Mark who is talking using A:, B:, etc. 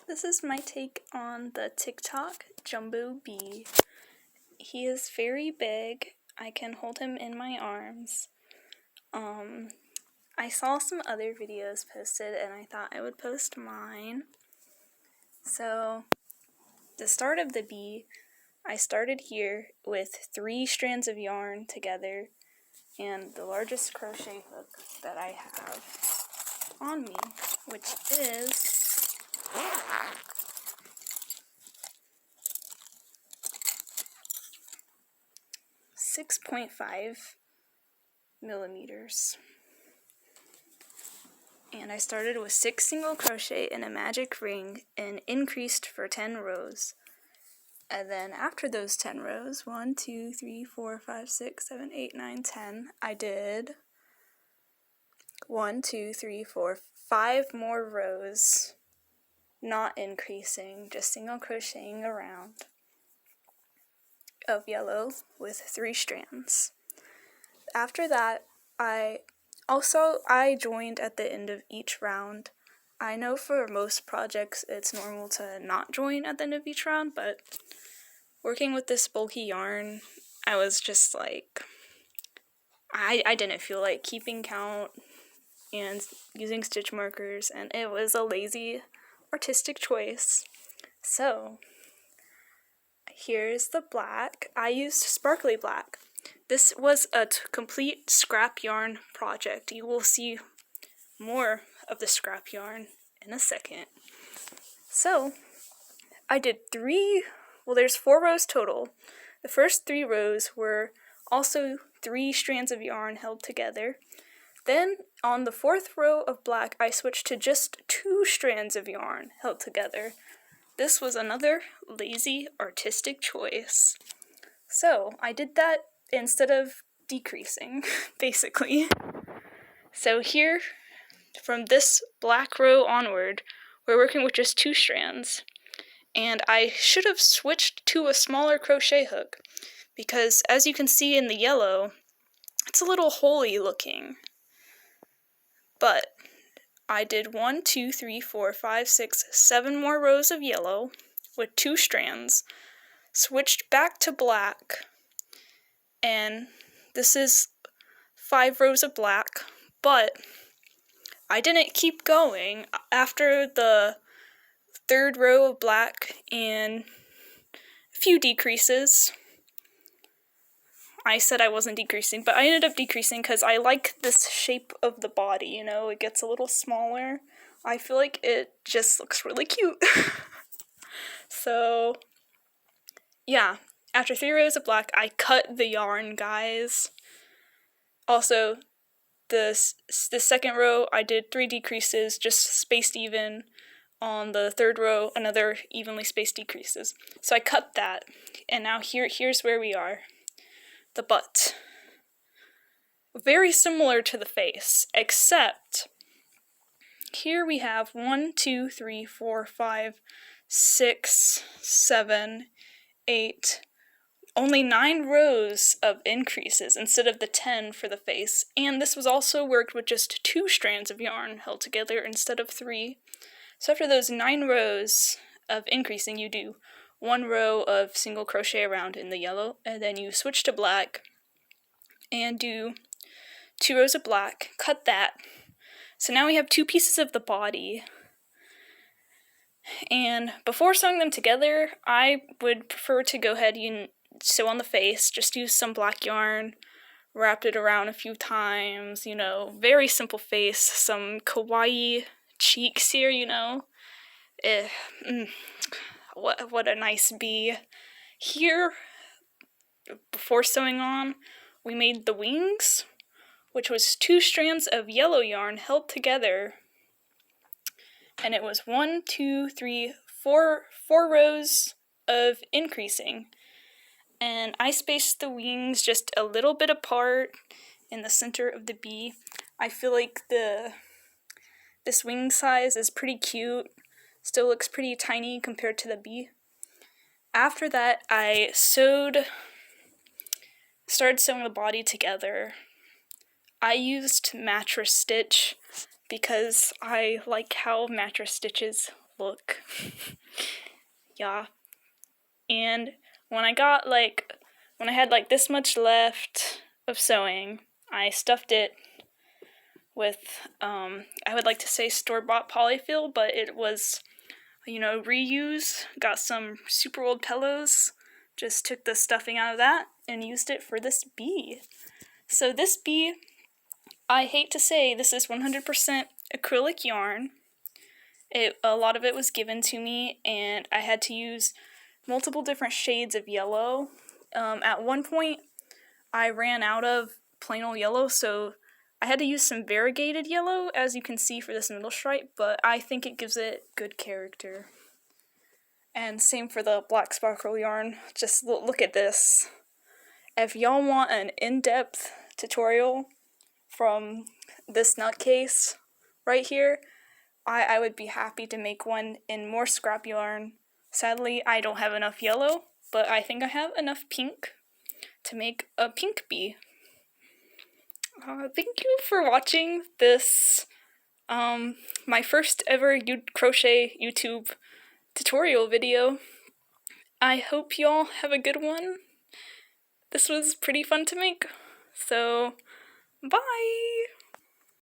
A: This is my take on the TikTok Jumbo Bee. He is very big. I can hold him in my arms. I saw some other videos posted and I thought I would post mine. So, the start of the bee, I started here with 3 strands of yarn together and the largest crochet hook that I have on me, which is 6.5 millimeters. And I started with 6 single crochet in a magic ring and increased for 10 rows. And then after those 10 rows, 1, 2, 3, 4, 5, 6, 7, 8, 9, 10, I did 1, 2, 3, 4, 5 more rows, not increasing, just single crocheting around, of yellow with 3 strands. After that, I joined at the end of each round. I know for most projects it's normal to not join at the end of each round, but working with this bulky yarn, I was just like, I didn't feel like keeping count and using stitch markers, and it was a lazy artistic choice. So, here's the black. I used sparkly black. This was a complete scrap yarn project. You will see more of the scrap yarn in a second. So, I did there's 4 rows total. The first 3 rows were also 3 strands of yarn held together. Then, on the 4th row of black, I switched to just 2 strands of yarn held together. This was another lazy artistic choice. So, I did that instead of decreasing, basically. So here, from this black row onward, we're working with just 2 strands. And I should have switched to a smaller crochet hook, because as you can see in the yellow, it's a little holy looking. But I did 1, 2, 3, 4, 5, 6, 7 more rows of yellow with 2 strands, switched back to black, and this is 5 rows of black, but I didn't keep going. After the 3rd row of black and a few decreases, I said I wasn't decreasing, but I ended up decreasing because I like this shape of the body, you know, it gets a little smaller. I feel like it just looks really cute. So, yeah, after 3 rows of black, I cut the yarn, guys. Also, the 2nd row, I did 3 decreases, just spaced even. On the 3rd row, another evenly spaced decreases. So I cut that, and now here's where we are. The butt. Very similar to the face, except here we have 1, 2, 3, 4, 5, 6, 7, 8, only 9 rows of increases instead of the 10 for the face, and this was also worked with just 2 strands of yarn held together instead of 3. So after those 9 rows of increasing, you do 1 row of single crochet around in the yellow, and then you switch to black and do 2 rows of black, cut that. So now we have 2 pieces of the body. And before sewing them together, I would prefer to go ahead and sew on the face, just use some black yarn, wrapped it around a few times, you know, very simple face, some kawaii cheeks here, you know. What a nice bee. Here, before sewing on, we made the wings, which was 2 strands of yellow yarn held together, and it was 1, 2, 3, 4 rows of increasing, and I spaced the wings just a little bit apart in the center of the bee. I feel like this wing size is pretty cute, still looks pretty tiny compared to the bee. After that, I started sewing the body together. I used mattress stitch because I like how mattress stitches look. Yeah. And when I had like this much left of sewing, I stuffed it with, I would like to say store-bought polyfill, but it was, reuse. Got some super old pillows, just took the stuffing out of that and used it for this bee. So this bee, I hate to say, this is 100% acrylic yarn. A lot of it was given to me, and I had to use multiple different shades of yellow. At one point, I ran out of plain old yellow, so I had to use some variegated yellow, as you can see for this middle stripe, but I think it gives it good character. And same for the black sparkle yarn. Just look at this. If y'all want an in-depth tutorial from this nutcase right here, I would be happy to make one in more scrap yarn. Sadly, I don't have enough yellow, but I think I have enough pink to make a pink bee. Thank you for watching this, my first ever crochet YouTube tutorial video. I hope y'all have a good one. This was pretty fun to make, so bye!